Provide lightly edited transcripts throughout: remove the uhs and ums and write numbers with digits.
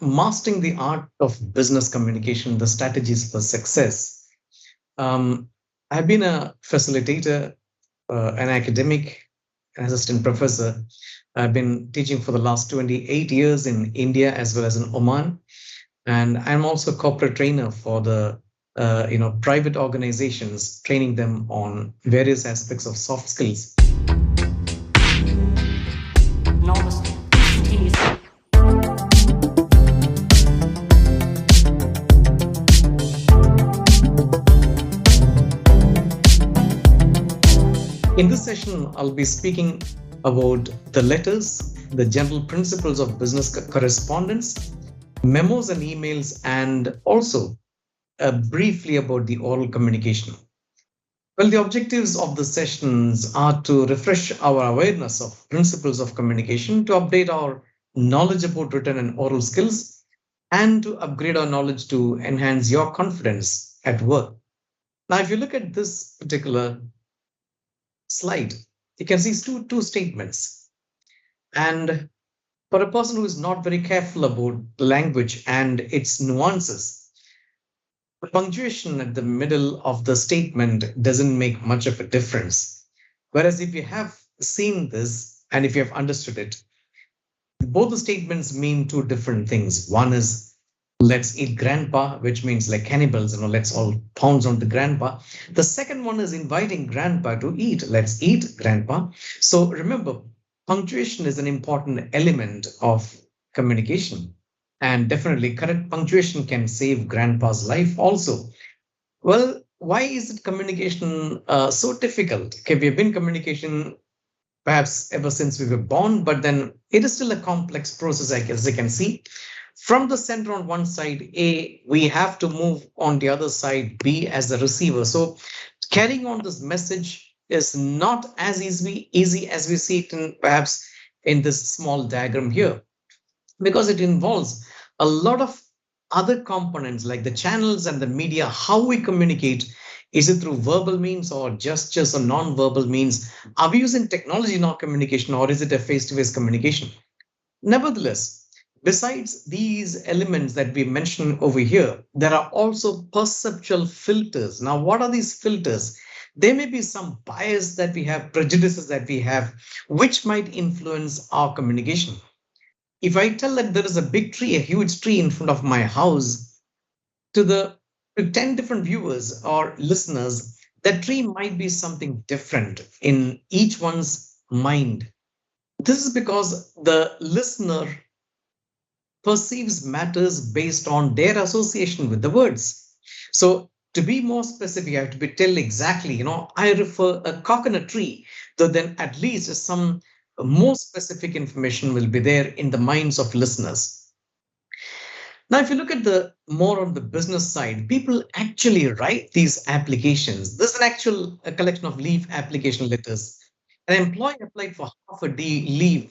mastering the art of business communication, the strategies for success. Um, I've been a facilitator, an academic, an assistant professor. I've been teaching for the last 28 years in India as well as in Oman. And I'm also a corporate trainer for the private organizations, training them on various aspects of soft skills. In this session, I'll be speaking about the letters, the general principles of business correspondence, memos and emails, and also briefly about the oral communication. Well, the objectives of the sessions are to refresh our awareness of principles of communication, to update our knowledge about written and oral skills, and to upgrade our knowledge to enhance your confidence at work. Now, if you look at this particular slide, you can see two statements. And for a person who is not very careful about language and its nuances, the punctuation at the middle of the statement doesn't make much of a difference. Whereas if you have seen this and if you have understood it, both the statements mean two different things. One is let's eat grandpa, which means like cannibals, let's all pounce on the grandpa. The second one is inviting grandpa to eat. Let's eat grandpa. So remember, punctuation is an important element of communication. And definitely correct punctuation can save grandpa's life also. Well, why is it communication so difficult? Okay, we have been communication perhaps ever since we were born, but then it is still a complex process, as you can see. From the center on one side, A, we have to move on the other side, B, as the receiver. So carrying on this message is not as easy as we see it perhaps in this small diagram here, because it involves a lot of other components like the channels and the media, how we communicate. Is it through verbal means or gestures or non-verbal means? Are we using technology in our communication, or is it a face-to-face communication? Nevertheless, besides these elements that we mentioned over here, there are also perceptual filters. Now, what are these filters? There may be some bias that we have, prejudices that we have, which might influence our communication. If I tell that there is a big tree, a huge tree in front of my house, to 10 different viewers or listeners, that tree might be something different in each one's mind. This is because the listener perceives matters based on their association with the words. So to be more specific, I have to tell exactly, I refer a coconut tree, so then at least some more specific information will be there in the minds of listeners. Now, if you look at the more on the business side, people actually write these applications. This is an actual collection of leave application letters. An employee applied for half a day leave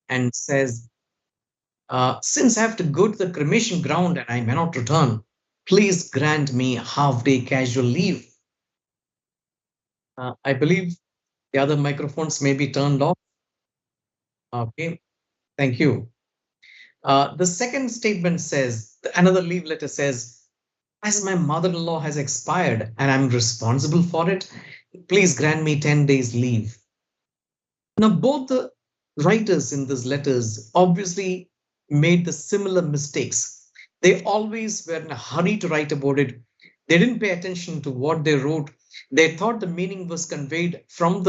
and says, since I have to go to the cremation ground and I may not return, please grant me half-day casual leave. I believe the other microphones may be turned off. Okay, thank you. The second statement says, another leave letter says, as my mother-in-law has expired and I'm responsible for it, please grant me 10 days leave. Now, both the writers in these letters obviously made the similar mistakes. They always were in a hurry to write about it. They didn't pay attention to what they wrote. They thought the meaning was conveyed from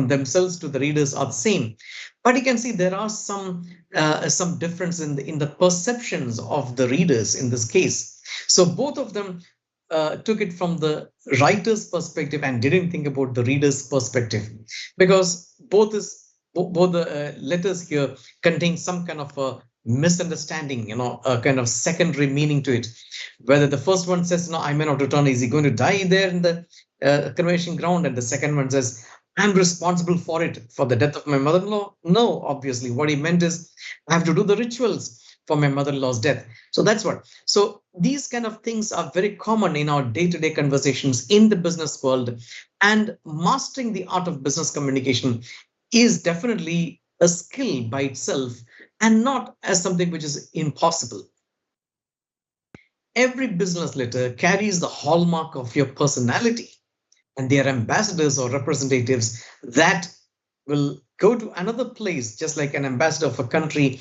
themselves to the readers are the same. But you can see there are some difference in the perceptions of the readers in this case. So both of them took it from the writer's perspective and didn't think about the reader's perspective, because both the letters here contain some kind of a misunderstanding, a kind of secondary meaning to it. Whether the first one says, no, I may not return, is he going to die there in the cremation ground? And the second one says, I'm responsible for it, for the death of my mother-in-law. No, obviously what he meant is I have to do the rituals for my mother-in-law's death. So that's what. So these kind of things are very common in our day-to-day conversations in the business world, and mastering the art of business communication is definitely a skill by itself, and not as something which is impossible. Every business letter carries the hallmark of your personality, and they are ambassadors or representatives that will go to another place, just like an ambassador of a country.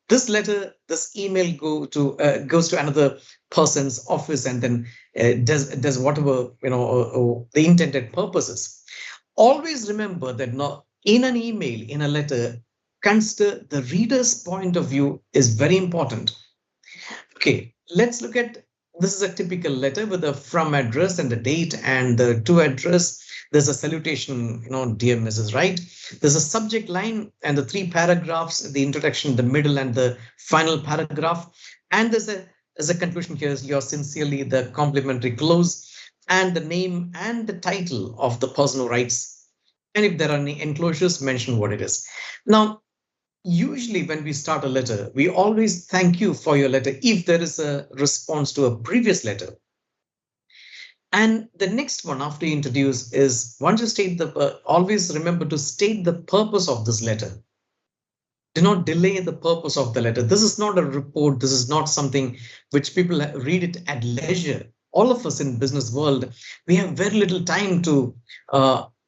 This letter, this email goes to another person's office, and then does whatever the intended purposes. Always remember that not in an email, in a letter, consider the reader's point of view is very important. Okay, let's look at, this is a typical letter with a from address and the date and the to address. There's a salutation, dear Mrs. Right. There's a subject line and the three paragraphs, the introduction, the middle, and the final paragraph. And there's a conclusion here, yours sincerely, the complimentary close, and the name and the title of the person who writes. And if there are any enclosures, mention what it is. Now, usually when we start a letter, we always thank you for your letter if there is a response to a previous letter. And the next one after you introduce is, once you state always remember to state the purpose of this letter. Do not delay the purpose of the letter. This is not a report. This is not something which people read it at leisure. All of us in business world, we have very little time to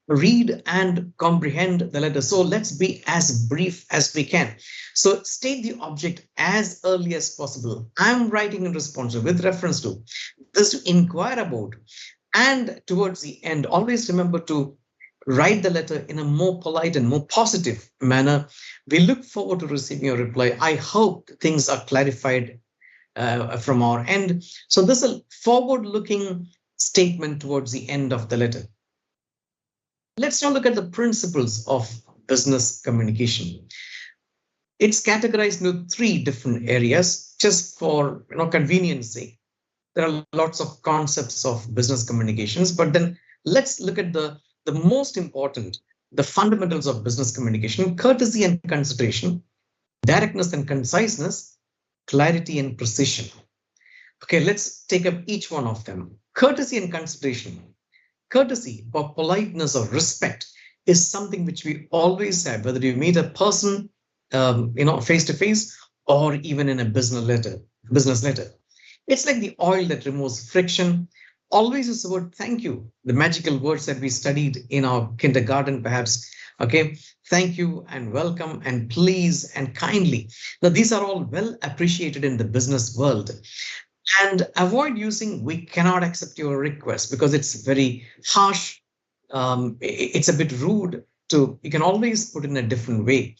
read and comprehend the letter. So let's be as brief as we can. So state the object as early as possible. I'm writing in response to, with reference to, this to inquire about. And towards the end, always remember to write the letter in a more polite and more positive manner. We look forward to receiving your reply. I hope things are clarified from our end. So this is a forward-looking statement towards the end of the letter. Let's now look at the principles of business communication. It's categorized into three different areas, just for convenience sake. There are lots of concepts of business communications, but then let's look at the most important, the fundamentals of business communication: courtesy and consideration, directness and conciseness, clarity and precision. Okay, let's take up each one of them. Courtesy and consideration. Courtesy or politeness or respect is something which we always have, whether you meet a person, face to face, or even in a business letter. It's like the oil that removes friction. Always use the word thank you, the magical words that we studied in our kindergarten, perhaps. Okay, thank you and welcome and please and kindly. Now, these are all well appreciated in the business world. And avoid using "we cannot accept your request" because it's very harsh. It's a bit rude. You can always put it in a different way.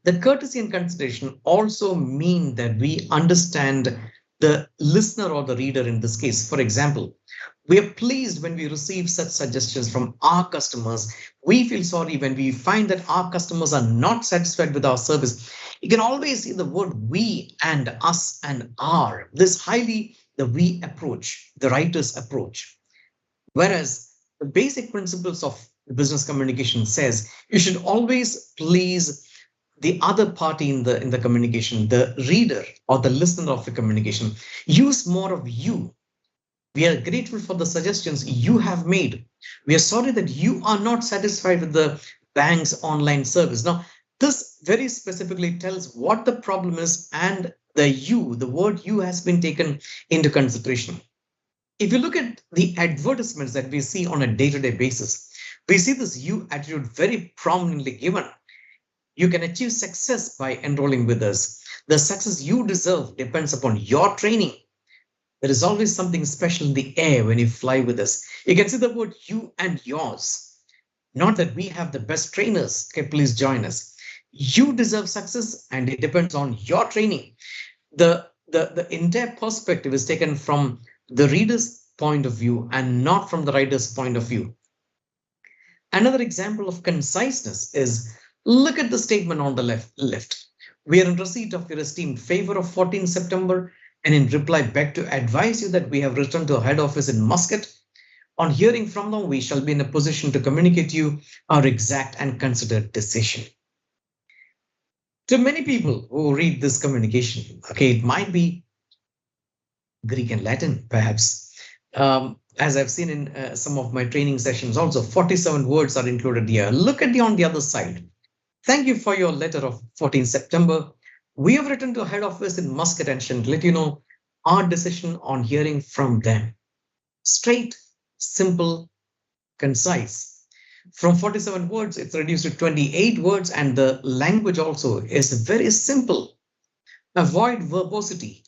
The courtesy and consideration also mean that we understand the listener or the reader in this case. For example, we are pleased when we receive such suggestions from our customers. We feel sorry when we find that our customers are not satisfied with our service. You can always see the word "we" and "us" and "our." This highly the "we" approach, the writer's approach. Whereas the basic principles of business communication says you should always please the other party in the communication, the reader or the listener of the communication. Use more of "you." We are grateful for the suggestions you have made. We are sorry that you are not satisfied with the bank's online service. Now, this very specifically tells what the problem is, and the word "you" has been taken into consideration. If you look at the advertisements that we see on a day-to-day basis, we see this "you" attitude very prominently given. You can achieve success by enrolling with us. The success you deserve depends upon your training. There is always something special in the air when you fly with us. You can see the word "you" and "yours." Not that we have the best trainers. Okay, please join us. You deserve success and it depends on your training. The entire perspective is taken from the reader's point of view and not from the writer's point of view. Another example of conciseness is, look at the statement on the left. We are in receipt of your esteemed favor of 14 September and in reply beg to advise you that we have returned to our head office in Muscat. On hearing from them, we shall be in a position to communicate to you our exact and considered decision. To many people who read this communication, okay, it might be Greek and Latin, perhaps. As I've seen in some of my training sessions also, 47 words are included here. Look at on the other side. Thank you for your letter of 14th September. We have written to head office in Muscat and to let you know our decision on hearing from them. Straight, simple, concise. From 47 words, it's reduced to 28 words, and the language also is very simple. Avoid verbosity.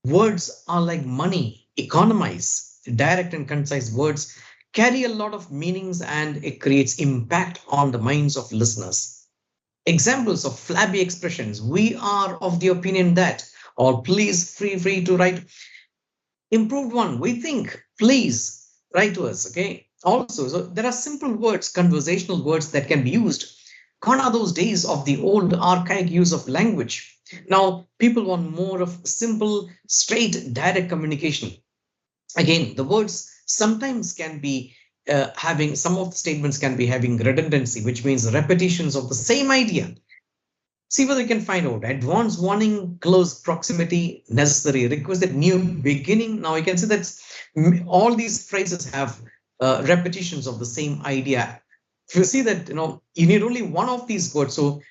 Words are like money, economize. Direct and concise words carry a lot of meanings and it creates impact on the minds of listeners. Examples of flabby expressions: we are of the opinion that, or please free to write. Improved one: we think, please write to us. Okay, also, so there are simple words, conversational words that can be used. Gone are those days of the old archaic use of language. Now people want more of simple, straight, direct communication. Again, the words sometimes can be having, some of the statements can be having redundancy, which means repetitions of the same idea. See whether you can find out. Advanced warning, close proximity, necessary, requisite, new beginning. Now you can see that all these phrases have repetitions of the same idea. If you see that, you need only one of these words. So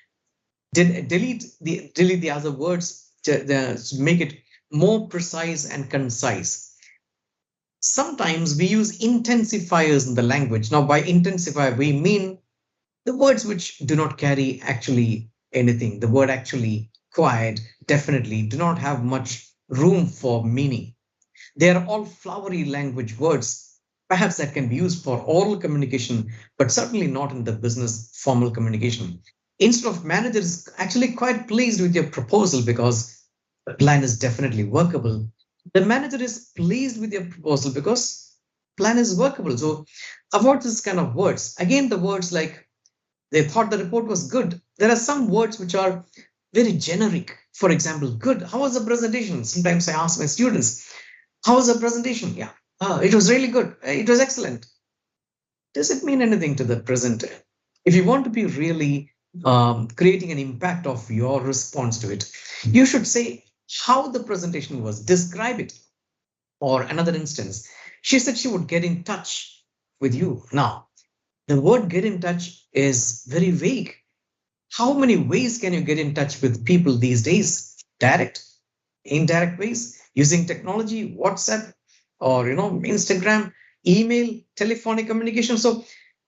delete the other words to make it more precise and concise. Sometimes we use intensifiers in the language. Now by intensifier, we mean the words which do not carry actually anything. The word actually, quiet, definitely do not have much room for meaning. They are all flowery language words, perhaps that can be used for oral communication, but certainly not in the business formal communication. Instead of manager is actually quite pleased with your proposal because the plan is definitely workable. The manager is pleased with your proposal because plan is workable. So avoid this kind of words. Again, the words like they thought the report was good. There are some words which are very generic. For example, good. How was the presentation? Sometimes I ask my students, how was the presentation? Yeah, it was really good. It was excellent. Does it mean anything to the presenter? If you want to be really creating an impact of your response to it, you should say how the presentation was, describe it. Or another instance, she said she would get in touch with you. Now, the word get in touch is very vague. How many ways can you get in touch with people these days? Direct, indirect ways, using technology, WhatsApp, or Instagram, email, telephonic communication. So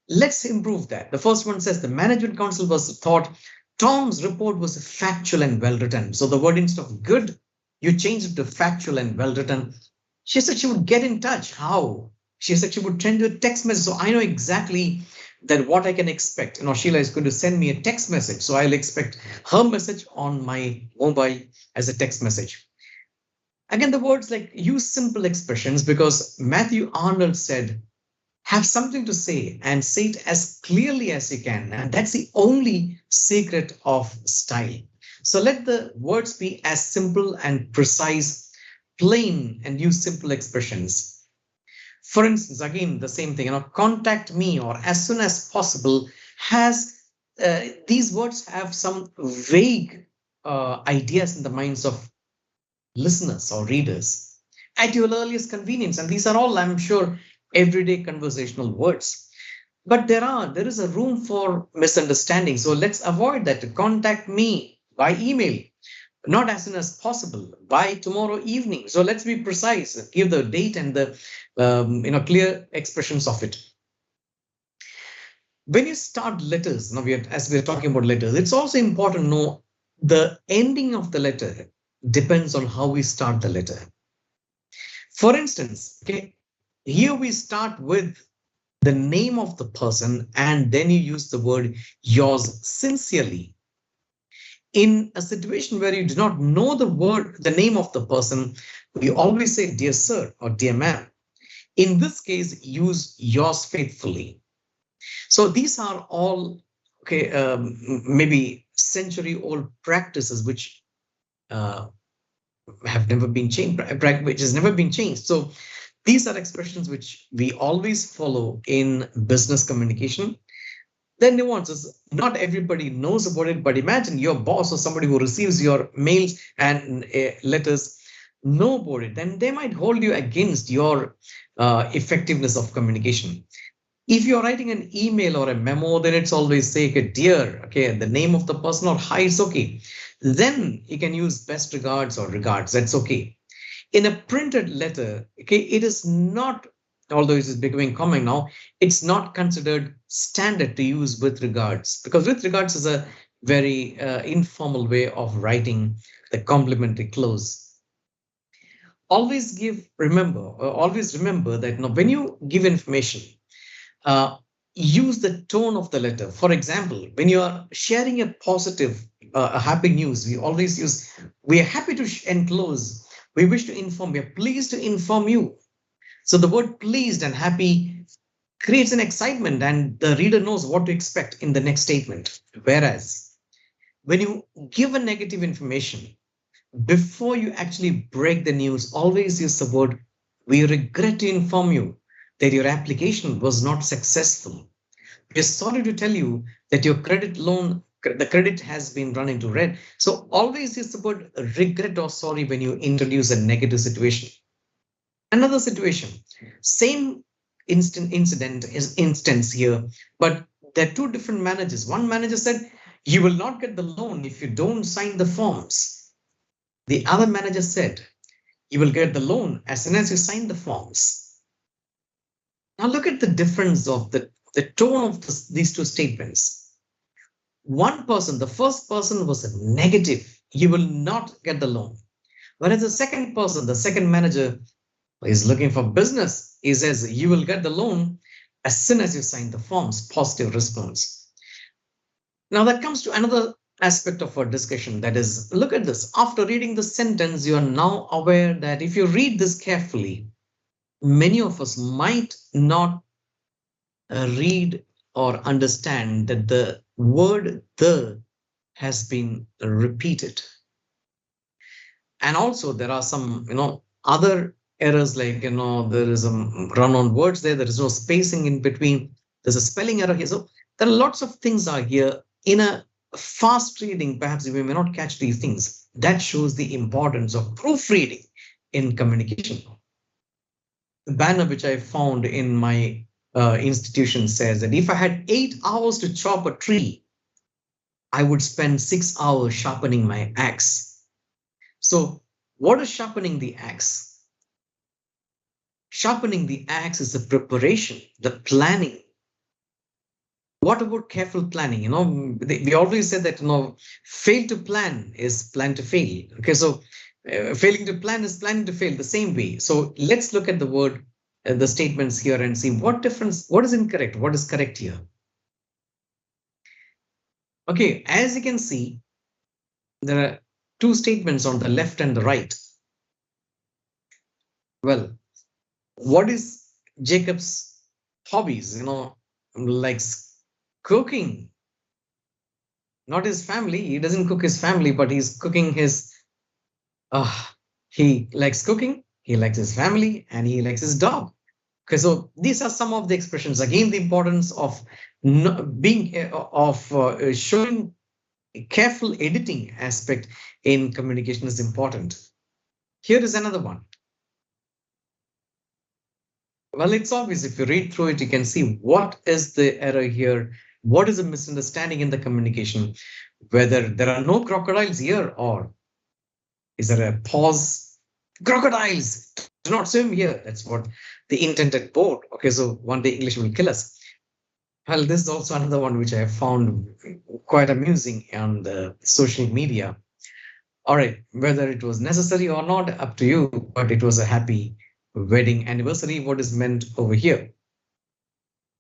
let's improve that. The first one says the management council was thought Tom's report was factual and well written. So the word, instead of good, you change it to factual and well written. She said she would get in touch. How? She said she would send you a text message. So I know exactly that what I can expect. Sheila is going to send me a text message. So I'll expect her message on my mobile as a text message. Again, the words like use simple expressions, because Matthew Arnold said, have something to say and say it as clearly as you can. And that's the only secret of style. So let the words be as simple and precise, plain, and use simple expressions. For instance, again, the same thing, contact me or as soon as possible has, these words have some vague ideas in the minds of listeners or readers. At your earliest convenience. And these are all, I'm sure, everyday conversational words. But there is a room for misunderstanding. So let's avoid that. Contact me by email, not as soon as possible, by tomorrow evening. So let's be precise, give the date and the clear expressions of it. When you start letters, now as we're talking about letters, it's also important to know the ending of the letter depends on how we start the letter. For instance, okay, here we start with the name of the person and then you use the word yours sincerely. In a situation where you do not know the name of the person, we always say dear sir or dear ma'am. In this case, use yours faithfully. So these are all maybe century-old practices which have never been changed, which has never been changed. So these are expressions which we always follow in business communication. The nuances, not everybody knows about it, but imagine your boss or somebody who receives your mails and letters know about it, then they might hold you against your effectiveness of communication. If you're writing an email or a memo, then it's always say, okay, dear, okay, the name of the person, or hi is okay. Then you can use best regards or regards, that's okay. In a printed letter, okay, it is not, although it is becoming common now, it's not considered standard to use with regards, because with regards is a very informal way of writing the complimentary close. Always remember that when you give information, uh, use the tone of the letter. For example, when you are sharing a positive, a happy news, we always use, we are happy to enclose, we wish to inform, we are pleased to inform you. So the word pleased and happy creates an excitement, and the reader knows what to expect in the next statement. Whereas when you give a negative information, before you actually break the news, always use the word, we regret to inform you that your application was not successful. We're sorry to tell you that your the credit has been run into red. So always use the word regret or sorry when you introduce a negative situation. Another situation, same instance here, but there are two different managers. One manager said, you will not get the loan if you don't sign the forms. The other manager said, you will get the loan as soon as you sign the forms. Now look at the difference of the tone of these two statements. One person, the first person was negative, you will not get the loan. Whereas the second person, the second manager, is looking for business. He says, you will get the loan as soon as you sign the forms, positive response. Now that comes to another aspect of our discussion, that is, look at this. After reading the sentence, you are now aware that if you read this carefully, many of us might not read or understand that the word the has been repeated. And also there are some, other errors, like, there is a run on words there is no spacing in between, there's a spelling error here. So there are lots of things are here. In a fast reading, perhaps we may not catch these things. That shows the importance of proofreading in communication. The banner which I found in my institution says that if I had 8 hours to chop a tree, I would spend 6 hours sharpening my axe. So what is sharpening the axe? Sharpening the axe is the preparation, the planning. What about careful planning? We always say that, fail to plan is plan to fail. Okay, so failing to plan is planning to fail, the same way. So let's look at the word, the statements here, and see what is incorrect, what is correct here. Okay, as you can see, there are two statements on the left and the right. Well, what is Jacob's hobbies? Likes cooking. Not his family. He doesn't cook his family, but he's cooking his. He likes cooking. He likes his family, and he likes his dog. Okay, so these are some of the expressions. Again, the importance of showing careful editing aspect in communication is important. Here is another one. Well, it's obvious. If you read through it, you can see what is the error here. What is the misunderstanding in the communication? Whether there are no crocodiles here, or is there a pause? Crocodiles do not swim here. That's what the intended board. Okay, so one day English will kill us. Well, this is also another one which I have found quite amusing on the social media. All right, whether it was necessary or not, up to you, but it was a happy wedding anniversary. What is meant over here?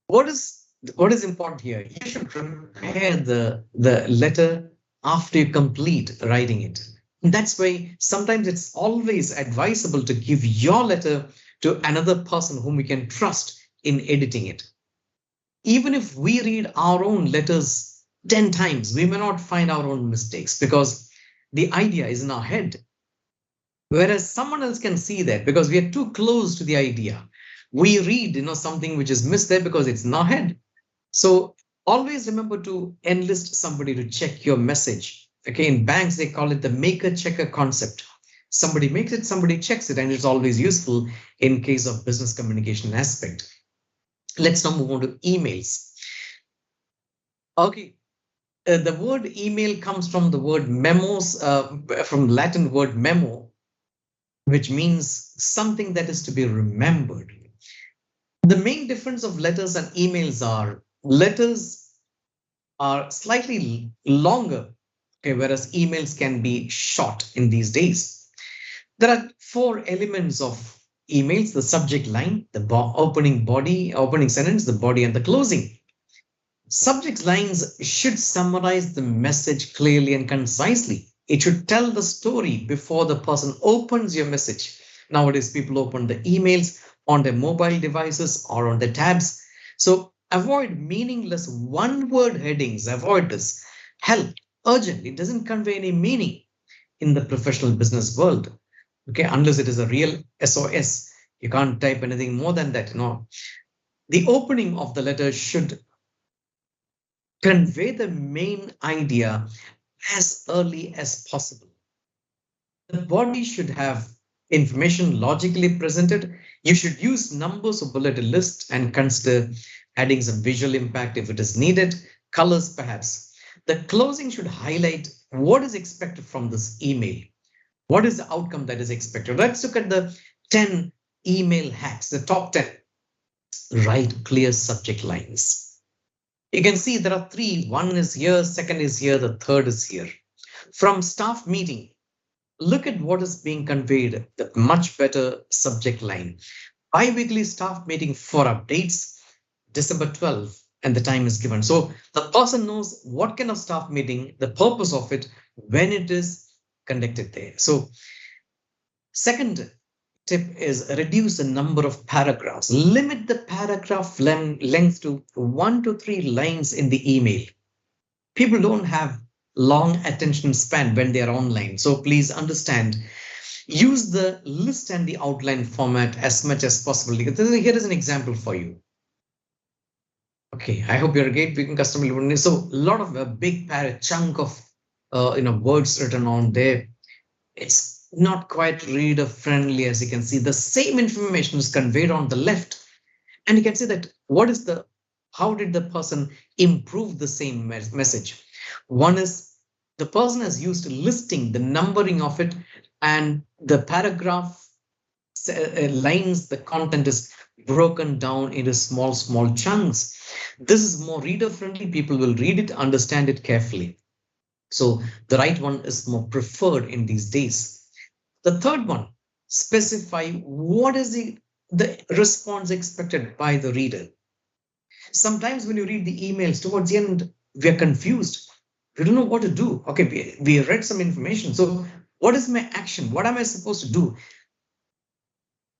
What is important here? You should prepare the letter after you complete writing it. That's why sometimes it's always advisable to give your letter to another person whom we can trust in editing it. Even if we read our own letters 10 times, we may not find our own mistakes because the idea is in our head. Whereas someone else can see that because we are too close to the idea. We read, something which is missed there because it's in our head. So always remember to enlist somebody to check your message. Okay, in banks, they call it the maker-checker concept. Somebody makes it, somebody checks it, and it's always useful in case of business communication aspect. Let's now move on to emails. Okay, the word email comes from the word memos, from Latin word memo, which means something that is to be remembered. The main difference of letters and emails are letters are slightly longer, okay, whereas emails can be short in these days. There are four elements of emails: the subject line, the opening sentence, the body, and the closing. Subject lines should summarize the message clearly and concisely. It should tell the story before the person opens your message. Nowadays, people open the emails on their mobile devices or on their tabs. So avoid meaningless one-word headings. Avoid this. Help, urgent. It doesn't convey any meaning in the professional business world. Okay, unless it is a real SOS. You can't type anything more than that. No. The opening of the letter should convey the main idea as early as possible. The body should have information logically presented. You should use numbers or bulleted list and consider adding some visual impact if it is needed, colors perhaps. The closing should highlight what is expected from this email. What is the outcome that is expected? Let's look at the 10 email hacks, the top 10. Write clear subject lines. You can see there are three. One is here, second is here, the third is here. From staff meeting, look at what is being conveyed, the much better subject line. Bi-weekly staff meeting for updates, December 12th, and the time is given. So the person knows what kind of staff meeting, the purpose of it, when it is conducted there. So second tip is reduce the number of paragraphs. Limit the paragraph length to 1 to 3 lines in the email. People don't have long attention span when they are online. So please understand, use the list and the outline format as much as possible. Here is an example for you. Okay, I hope you're a great vegan customer. So a lot of a big chunk of words written on there. It's not quite reader friendly. As you can see, the same information is conveyed on the left, and you can see that how did the person improve the same message? One is the person has used listing, the numbering of it, and the paragraph lines, the content is broken down into small chunks. This is more reader friendly. People will read it, understand it carefully. So the right one is more preferred in these days. The third one, specify what is the response expected by the reader. Sometimes when you read the emails towards the end, we are confused. We don't know what to do. Okay, we read some information. So what is my action? What am I supposed to do?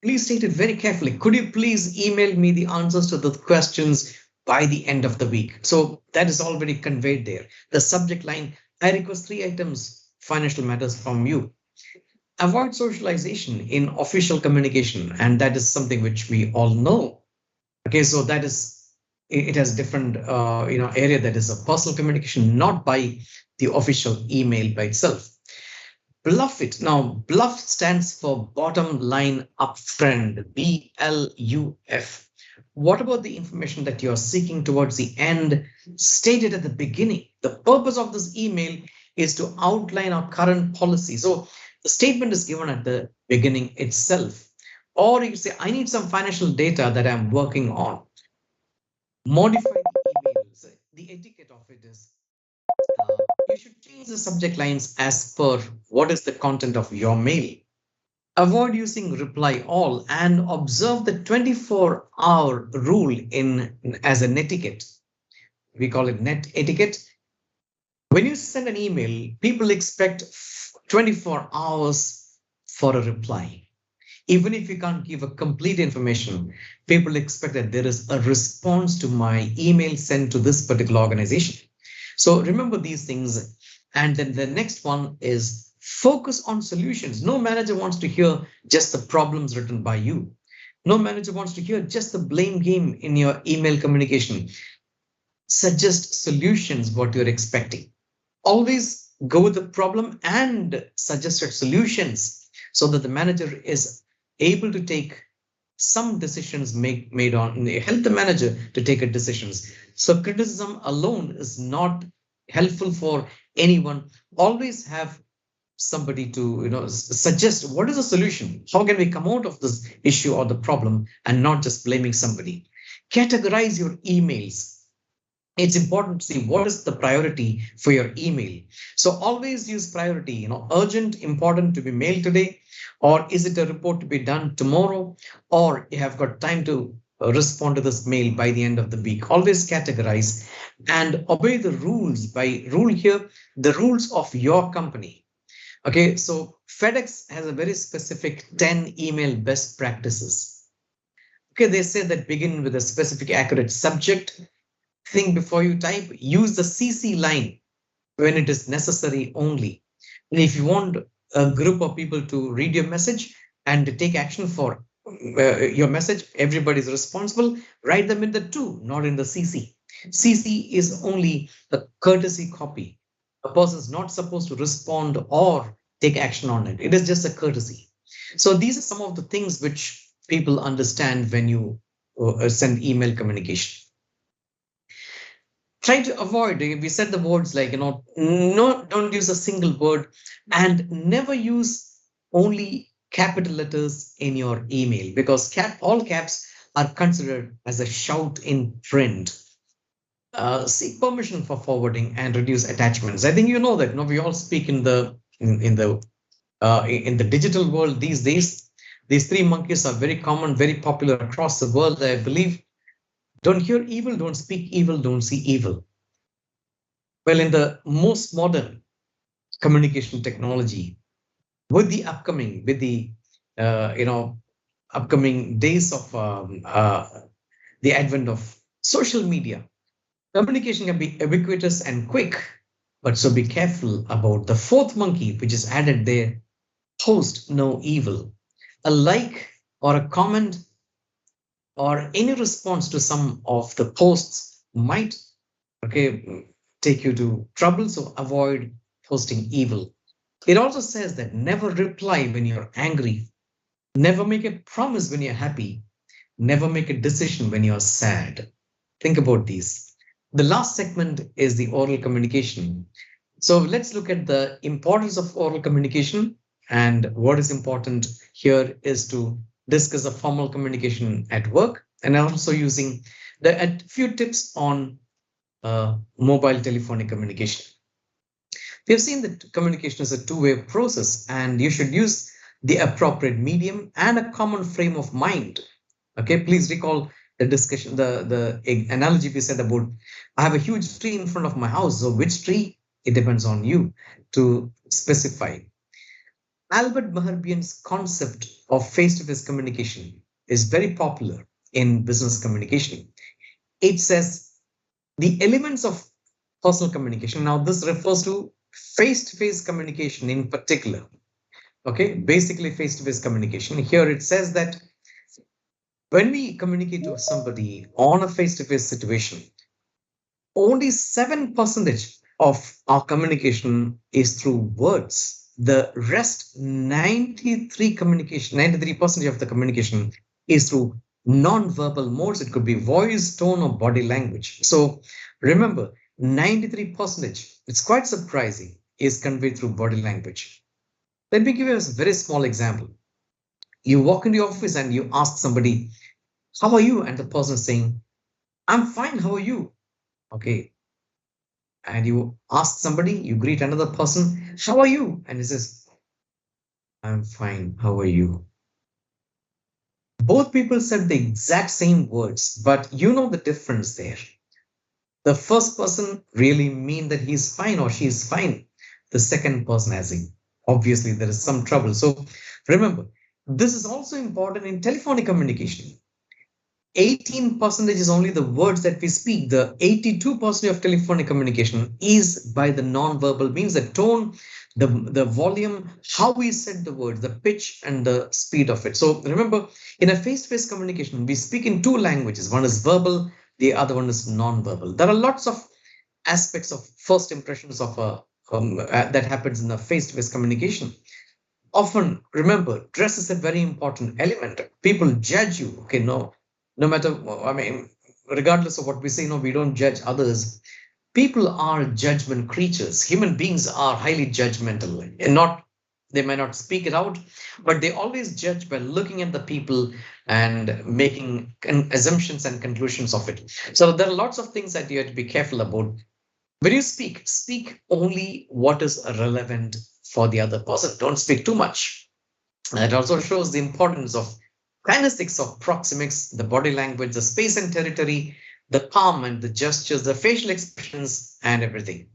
Please state it very carefully. Could you please email me the answers to the questions by the end of the week? So that is already conveyed there. The subject line, I request 3 items, financial matters from you. Avoid socialization in official communication, and that is something which we all know. Okay, so that is, it has different area that is a personal communication, not by the official email by itself. Bluff it. Now, bluff stands for bottom line upfront, BLUF. What about the information that you're seeking towards the end, stated at the beginning? The purpose of this email is to outline our current policy. So the statement is given at the beginning itself. Or you say, I need some financial data that I'm working on. Modify the emails. The etiquette of it is, you should change the subject lines as per what is the content of your mail. Avoid using reply all and observe the 24-hour rule as an etiquette. We call it net etiquette. When you send an email, people expect 24 hours for a reply. Even if you can't give a complete information, people expect that there is a response to my email sent to this particular organization. So remember these things. And then the next one is focus on solutions. No manager wants to hear just the problems written by you. No manager wants to hear just the blame game in your email communication. Suggest solutions, what you're expecting. Always go with the problem and suggested solutions so that the manager is able to take some decisions made on, help the manager to take a decisions. So criticism alone is not helpful for anyone. Always have somebody to suggest what is the solution, how can we come out of this issue or the problem, and not just blaming somebody. Categorize your emails. It's important to see what is the priority for your email. So always use priority, urgent, important to be mailed today, or is it a report to be done tomorrow, or you have got time to respond to this mail by the end of the week. Always categorize and obey the rules. By rule here, the rules of your company. Okay, so FedEx has a very specific 10 email best practices. Okay, they say that begin with a specific accurate subject. Think before you type. Use the CC line when it is necessary only. And if you want a group of people to read your message and to take action for your message, everybody is responsible. Write them in the to, not in the CC. CC is only a courtesy copy. A person is not supposed to respond or take action on it. It is just a courtesy. So these are some of the things which people understand when you send email communication. Try to avoid, we said the words like, no, don't use a single word, and never use only capital letters in your email, because all caps are considered as a shout in print. Seek permission for forwarding and reduce attachments. I think you know that. We all speak in the digital world these days. These three monkeys are very common, very popular across the world, I believe. Don't hear evil, don't speak evil, don't see evil. Well, in the most modern communication technology, with the upcoming days of the advent of social media, communication can be ubiquitous and quick, but so be careful about the fourth monkey, which is added there: post no evil. A like or a comment or any response to some of the posts might take you to trouble, so avoid posting evil. It also says that never reply when you're angry, never make a promise when you're happy, never make a decision when you're sad. Think about these. The last segment is the oral communication. So let's look at the importance of oral communication. And what is important here is to discuss a formal communication at work, and also using a few tips on mobile telephonic communication. We have seen that communication is a two-way process, and you should use the appropriate medium and a common frame of mind. Okay, please recall the discussion, the analogy we said about, I have a huge tree in front of my house. So which tree? It depends on you to specify. Albert Maharbian's concept of face-to-face communication is very popular in business communication. It says the elements of personal communication. Now, this refers to face-to-face communication in particular. Okay, basically face-to-face communication. Here it says that when we communicate to somebody on a face-to-face situation, only 7% of our communication is through words. The rest, 93% of the communication is through non-verbal modes. It could be voice, tone, or body language. So remember, 93%, it's quite surprising, is conveyed through body language. Let me give you a very small example. You walk into your office and you ask somebody, how are you? And the person is saying, I'm fine, how are you? Okay. And you ask somebody, you greet another person, how are you? And he says, I'm fine, how are you? Both people said the exact same words, but you know the difference there. The first person really mean that he's fine or she's fine. The second person has obviously there is some trouble. So remember, this is also important in telephonic communication. 18% is only the words that we speak. The 82% of telephonic communication is by the non-verbal means, the tone, the volume, how we said the words, the pitch and the speed of it. So remember, in a face-to-face communication, we speak in two languages. One is verbal, the other one is non-verbal. There are lots of aspects of first impressions of that happens in a face-to-face communication. Often, remember, dress is a very important element. People judge you. Okay, no matter, I mean, regardless of what we say, no, we don't judge others. People are judgment creatures. Human beings are highly judgmental, and not, they may not speak it out, but they always judge by looking at the people and making assumptions and conclusions of it. So there are lots of things that you have to be careful about. When you speak only what is relevant for the other person. Don't speak too much. It also shows the importance of kinetics of proxemics, the body language, the space and territory, the calm and the gestures, the facial expressions, and everything.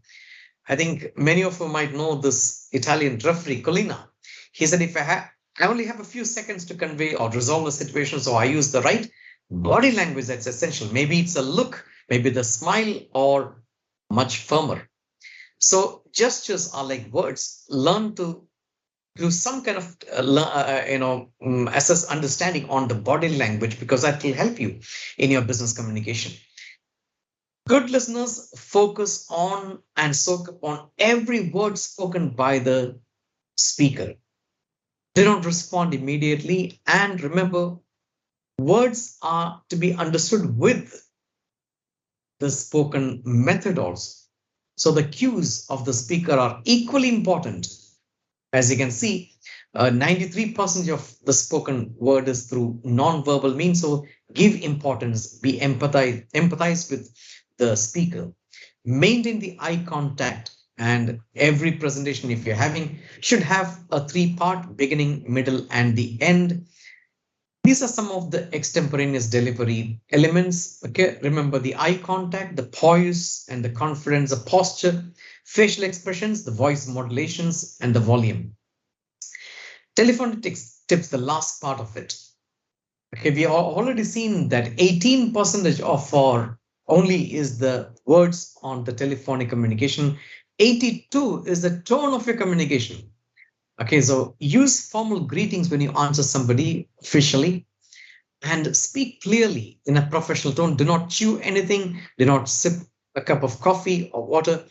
I think many of you might know this Italian referee, Colina. He said, if I only have a few seconds to convey or resolve a situation, so I use the right body language, that's essential. Maybe it's a look, maybe the smile, or much firmer. So gestures are like words. Learn to do some kind of assess understanding on the body language, because that will help you in your business communication. Good listeners focus on and soak upon every word spoken by the speaker. They don't respond immediately, and remember, words are to be understood with the spoken method also. So the cues of the speaker are equally important. As you can see, 93% of the spoken word is through non-verbal means. So give importance, be empathize with the speaker, maintain the eye contact, and every presentation, if you're having, should have a 3-part: beginning, middle, and the end. These are some of the extemporaneous delivery elements. Okay, remember the eye contact, the poise and the confidence, the posture, facial expressions, the voice modulations, and the volume. Telephonetics tips, the last part of it. Okay, we have already seen that 18% of our only is the words on the telephonic communication. 82 is the tone of your communication. Okay, so use formal greetings when you answer somebody officially, and speak clearly in a professional tone. Do not chew anything. Do not sip a cup of coffee or water.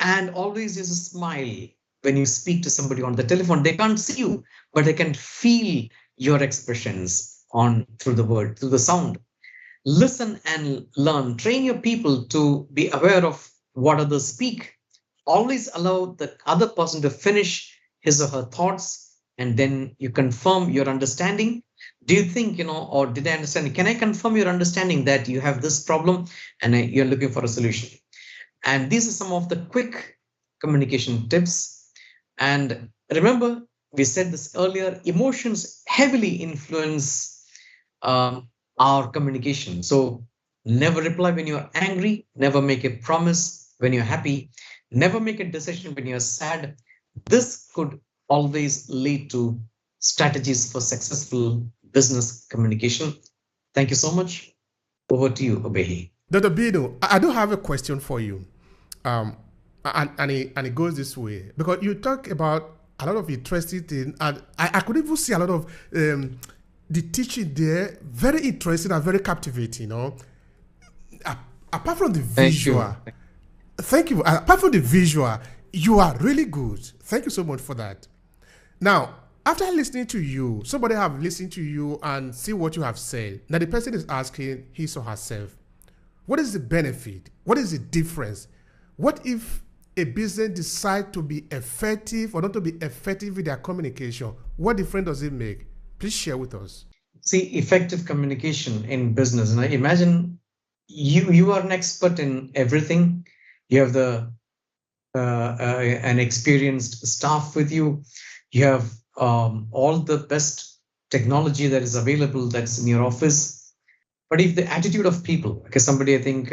And always use a smile when you speak to somebody on the telephone. They can't see you, but they can feel your expressions on through the word, through the sound. Listen and learn. Train your people to be aware of what others speak. Always allow the other person to finish his or her thoughts, and then you confirm your understanding. Do you think, or did I understand? Can I confirm your understanding that you have this problem and you're looking for a solution? And these are some of the quick communication tips. And remember, we said this earlier, emotions heavily influence our communication. So never reply when you're angry, never make a promise when you're happy, never make a decision when you're sad. This could always lead to strategies for successful business communication. Thank you so much. Over to you, Obehi. Dr. Binu, I do have a question for you. And it goes this way, because you talk about a lot of interesting things, and I could even see a lot of the teaching there, very interesting and very captivating, Apart from the visual, thank you. Apart from the visual, you are really good. Thank you so much for that. Now, after listening to you, somebody have listened to you and see what you have said. Now the person is asking his or herself, what is the benefit? What is the difference? What if a business decides to be effective or not to be effective with their communication? What difference does it make? Please share with us. See, effective communication in business. And I imagine you are an expert in everything. You have an experienced staff with you. You have all the best technology that is available that's in your office. But if the attitude of people, okay, somebody, I think,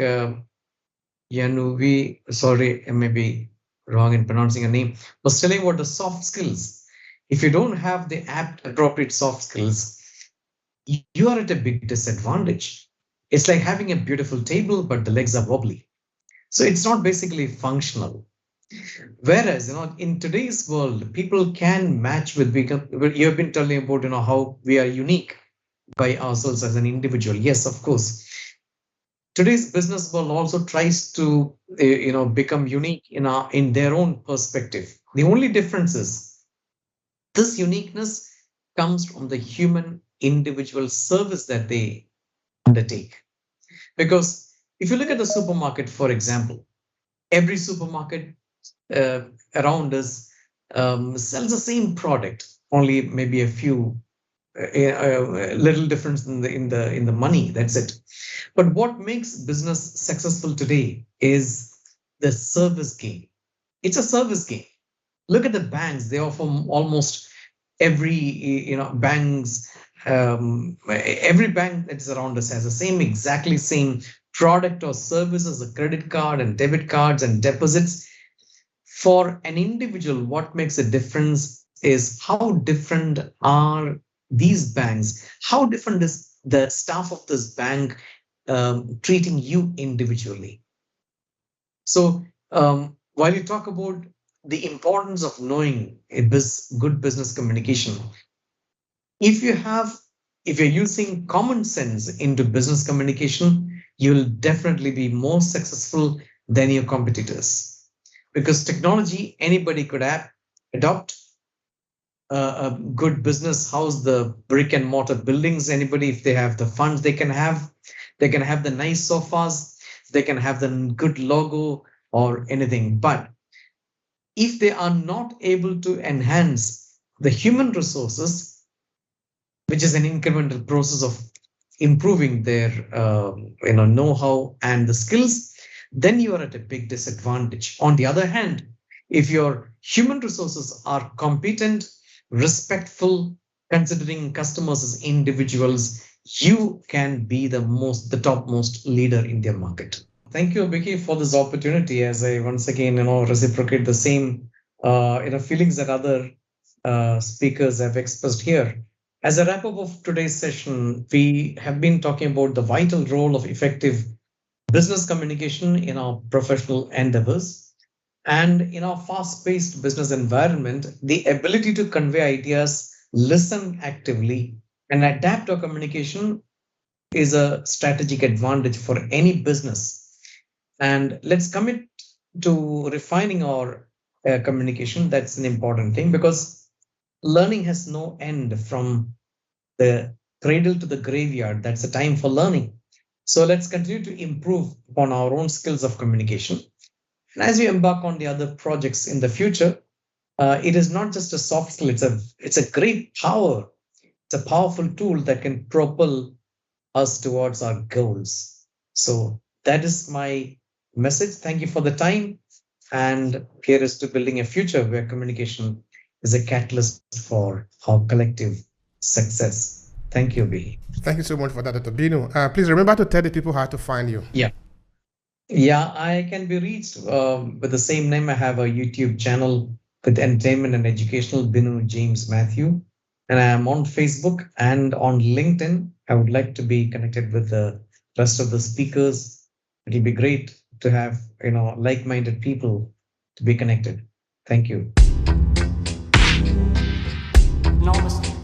Yanuvi, sorry, I may be wrong in pronouncing a name, was telling about the soft skills. If you don't have the appropriate soft skills, you are at a big disadvantage. It's like having a beautiful table, but the legs are wobbly. So it's not basically functional. Whereas, in today's world, people can match with, you've been telling about, how we are unique by ourselves as an individual. Yes, of course. Today's business world also tries to, become unique in their own perspective. The only difference is This uniqueness comes from the human individual service that they undertake. Because if you look at the supermarket, for example, every supermarket around us sells the same product, only maybe a few little difference in the money. That's it. But what makes business successful today is the service game. It's a service game. Look at the banks; they offer almost every banks. Every bank that's around us has the same exactly same product or service as a credit card and debit cards and deposits. For an individual, what makes a difference is how different are these banks, how different is the staff of this bank treating you individually. So while you talk about the importance of knowing a good business communication, if you're using common sense into business communication, you'll definitely be more successful than your competitors. Because technology, anybody could adopt a good business house, the brick and mortar buildings. Anybody, if they have the funds, they can have the nice sofas, they can have the good logo or anything. But if they are not able to enhance the human resources, which is an incremental process of improving their know-how and the skills, then you are at a big disadvantage. On the other hand, if your human resources are competent, respectful, considering customers as individuals, you can be the topmost leader in their market. Thank you, Vicky, for this opportunity. As I once again, reciprocate the same, feelings that other speakers have expressed here. As a wrap up of today's session, we have been talking about the vital role of effective business communication in our professional endeavors. And in our fast-paced business environment, the ability to convey ideas, listen actively, and adapt our communication is a strategic advantage for any business. And let's commit to refining our communication. That's an important thing, because learning has no end from the cradle to the graveyard. That's a time for learning. So let's continue to improve upon our own skills of communication. And as we embark on the other projects in the future, it is not just a soft skill, it's a great power. It's a powerful tool that can propel us towards our goals. So that is my message. Thank you for the time. And here is to building a future where communication is a catalyst for our collective success. Thank you, B. Thank you so much for that, Dr. Binu. Please remember to tell the people how to find you. Yeah, I can be reached with the same name. I have a YouTube channel with entertainment and educational, Binu James Mathew. And I am on Facebook and on LinkedIn. I would like to be connected with the rest of the speakers. It'll be great to have, like-minded people to be connected. Thank you. Namaste.